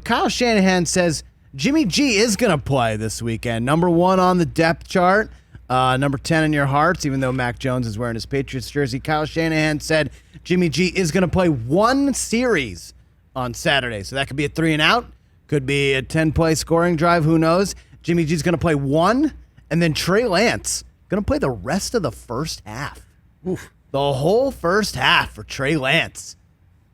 Kyle Shanahan says Jimmy G is going to play this weekend. Number 1 on the depth chart, number 10 in your hearts, even though Mac Jones is wearing his Patriots jersey. Kyle Shanahan said Jimmy G is going to play 1 series on Saturday. So that could be a 3 and out. Could be a 10-play scoring drive. Who knows? Jimmy G's going to play 1, and then Trey Lance going to play the rest of the first half. Oof. The whole first half for Trey Lance.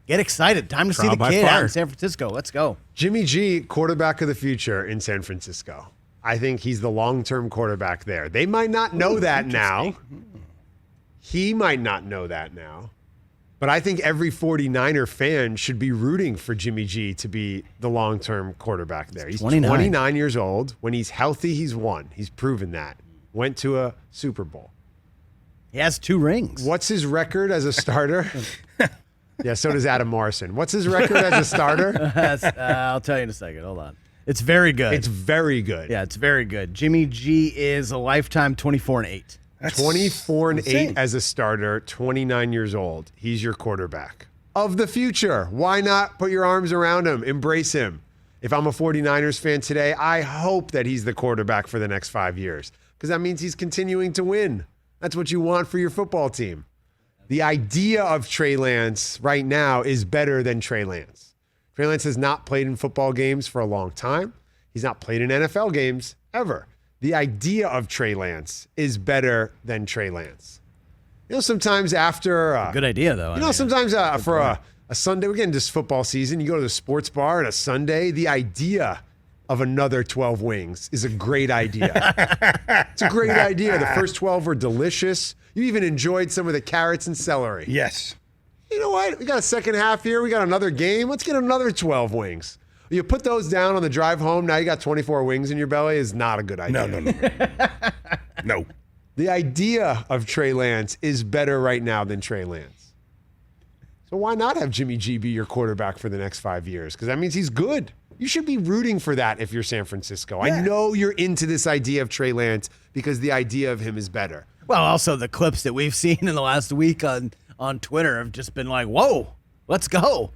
Get excited. Time to see the kid out in San Francisco. Let's go. Jimmy G, quarterback of the future in San Francisco. I think he's the long-term quarterback there. They might not know that now. He might not know that now. But I think every 49er fan should be rooting for Jimmy G to be the long-term quarterback there. He's 29 years old. When he's healthy, he's won. He's proven that. Went to a Super Bowl. He has 2 rings. What's his record as a starter? Yeah, so does Adam Morrison. What's his record as a starter? I'll tell you in a second. Hold on. It's very good. It's very good. Yeah, it's very good. Jimmy G is a lifetime 24-8. 24-8 as a starter, 29 years old. He's your quarterback of the future. Why not put your arms around him? Embrace him. If I'm a 49ers fan today, I hope that he's the quarterback for the next 5 years because that means he's continuing to win. That's what you want for your football team. The idea of Trey Lance right now is better than Trey Lance. Trey Lance has not played in football games for a long time. He's not played in NFL games ever. The idea of Trey Lance is better than Trey Lance. You know, sometimes after... good idea, though. Sometimes for a Sunday, we're getting just football season, you go to the sports bar on a Sunday, the idea of another 12 wings is a great idea. It's a great idea. The first 12 were delicious. You even enjoyed some of the carrots and celery. Yes. You know what? We got a second half here. We got another game. Let's get another 12 wings. You put those down on the drive home. Now you got 24 wings in your belly is not a good idea. No. No. The idea of Trey Lance is better right now than Trey Lance. So why not have Jimmy G be your quarterback for the next 5 years? Because that means he's good. You should be rooting for that if you're San Francisco. Yeah. I know you're into this idea of Trey Lance because the idea of him is better. Well, also the clips that we've seen in the last week on Twitter have just been like, whoa, let's go.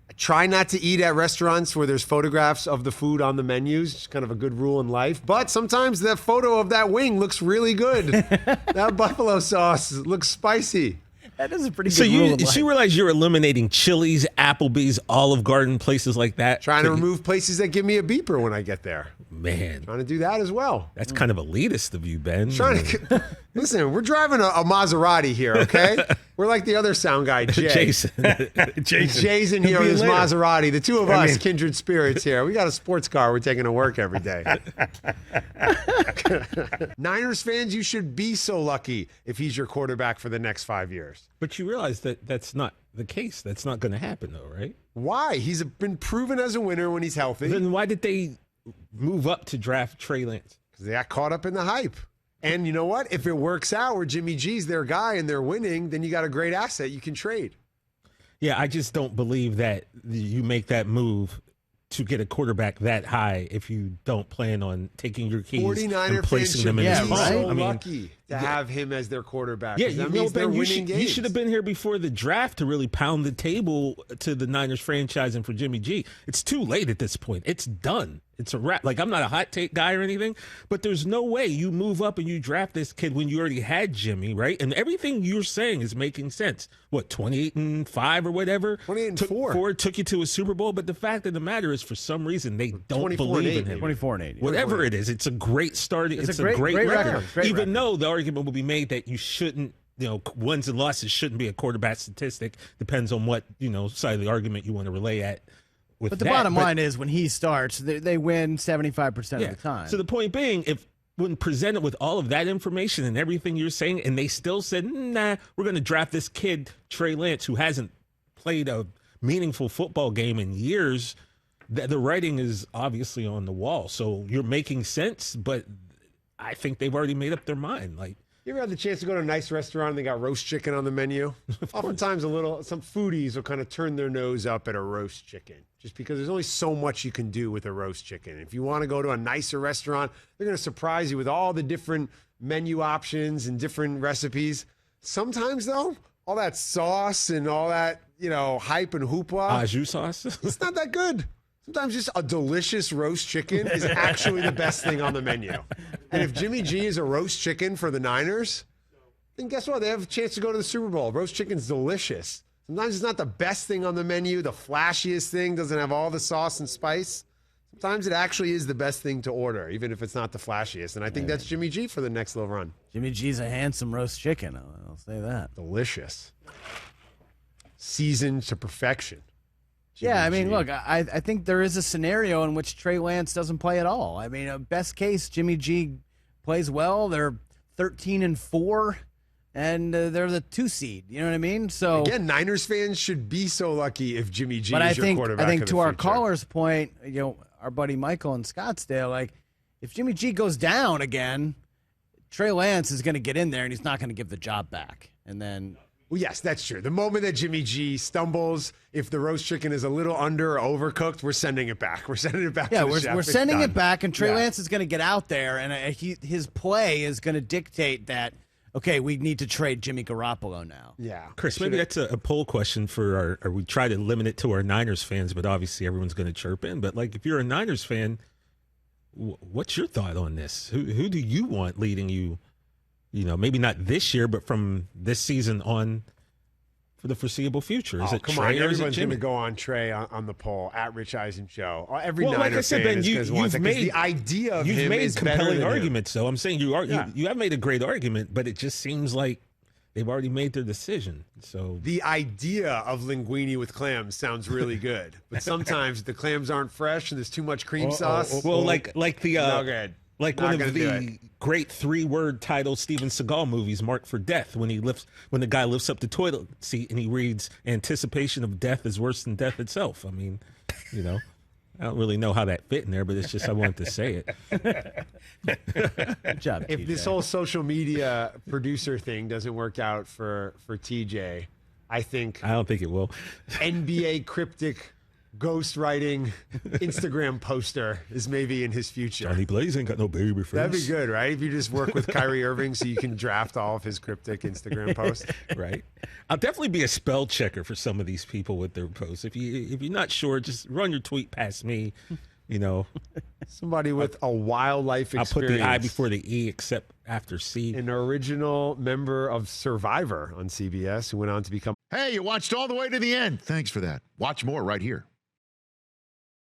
I try not to eat at restaurants where there's photographs of the food on the menus. It's kind of a good rule in life. But sometimes that photo of that wing looks really good. That buffalo sauce looks spicy. That is a pretty good rule. So you realize you're eliminating Chili's, Applebee's, Olive Garden, places like that? Trying to remove places that give me a beeper when I get there. Man. Trying to do that as well. That's kind of elitist of you, Ben. Listen, we're driving a Maserati here, okay? We're like the other sound guy, Jay. Jason. Jason here with his Maserati. The two of us, kindred spirits here. We got a sports car we're taking to work every day. Niners fans, you should be so lucky if he's your quarterback for the next 5 years. But you realize that that's not the case. That's not going to happen, though, right? Why? He's been proven as a winner when he's healthy. Then why did they move up to draft Trey Lance? Because they got caught up in the hype. And you know what? If it works out where Jimmy G's their guy and they're winning, then you got a great asset you can trade. Yeah, I just don't believe that you make that move to get a quarterback that high if you don't plan on taking your keys 49er and placing them in his phone. So lucky to have him as their quarterback. Yeah, that means they're winning games. You should have been here before the draft to really pound the table to the Niners franchise and for Jimmy G. It's too late at this point. It's done. It's a wrap. Like, I'm not a hot take guy or anything, but there's no way you move up and you draft this kid when you already had Jimmy, right? And everything you're saying is making sense. What, 28-5 or whatever? 28-4. Took you to a Super Bowl, but the fact of the matter is, for some reason, they don't believe in him. 24-8. Whatever it is, it's a great start. It's a great record. Even though the argument will be made that you shouldn't, wins and losses shouldn't be a quarterback statistic. Depends on what, side of the argument you want to relay at. But the bottom line is when he starts, they win 75% of the time. So the point being, when presented with all of that information and everything you're saying, and they still said, nah, we're going to draft this kid, Trey Lance, who hasn't played a meaningful football game in years, the writing is obviously on the wall. So you're making sense, but I think they've already made up their mind. Like, you ever had the chance to go to a nice restaurant and they got roast chicken on the menu? Oftentimes some foodies will kind of turn their nose up at a roast chicken just because there's only so much you can do with a roast chicken. If you want to go to a nicer restaurant, they're going to surprise you with all the different menu options and different recipes. Sometimes, though, all that sauce and all that, hype and hoopla. Au jus sauce? It's not that good. Sometimes just a delicious roast chicken is actually the best thing on the menu. And if Jimmy G is a roast chicken for the Niners, then guess what? They have a chance to go to the Super Bowl. Roast chicken's delicious. Sometimes it's not the best thing on the menu, the flashiest thing, doesn't have all the sauce and spice. Sometimes it actually is the best thing to order, even if it's not the flashiest. And I think that's Jimmy G for the next little run. Jimmy G's a handsome roast chicken. I'll say that. Delicious. Seasoned to perfection. Jimmy Yeah, I mean, G. look, I think there is a scenario in which Trey Lance doesn't play at all. I mean, best case, Jimmy G plays well. They're 13-4, and they're the 2 seed. You know what I mean? So again, Niners fans should be so lucky if Jimmy G but is your quarterback. I think of to the our future. caller's point, our buddy Michael in Scottsdale, like if Jimmy G goes down again, Trey Lance is going to get in there and he's not going to give the job back, and then. Well, yes, that's true. The moment that Jimmy G stumbles, if the roast chicken is a little under or overcooked, we're sending it back. We're sending it back. Yeah, to the chef. we're It's sending done. it back, and Trey Yeah. Lance is going to get out there, and his play is going to dictate that. Okay, we need to trade Jimmy Garoppolo now. Yeah, Chris, maybe that's a poll question for or we try to limit it to our Niners fans, but obviously everyone's going to chirp in. But like, if you're a Niners fan, what's your thought on this? Who do you want leading you? Maybe not this year, but from this season on for the foreseeable future. Is it come Trey on, or is it everyone's going Jimmy? to go on Trey on the poll at Rich Eisen Show. Every Well, Niner like I said, fan Ben, is going to want that, 'cause the idea of you've him made is better compelling than him. arguments. So I'm saying you Yeah. have made a great argument, but it just seems like they've already made their decision. So The idea of linguine with clams sounds really good, but sometimes the clams aren't fresh and there's too much cream sauce. well, like the No good. like Not one gonna of do the great 3-word title Steven Seagal movies, Marked for Death, when the guy lifts up the toilet seat and he reads, "Anticipation of death is worse than death itself." I mean, I don't really know how that fit in there, but it's just I wanted to say it. Good job, If TJ. this whole social media producer thing doesn't work out for TJ, I think I don't think it will. NBA cryptic ghostwriting Instagram poster is maybe in his future. Johnny Blaze ain't got no baby face. That'd be good, right? If you just work with Kyrie Irving so you can draft all of his cryptic Instagram posts. Right. I'll definitely be a spell checker for some of these people with their posts. If you're not sure, just run your tweet past me. Somebody with a wildlife I'll put experience. the I before the E, except after C. An original member of Survivor on CBS who went on to become Hey, you watched all the way to the end. Thanks for that. Watch more right here.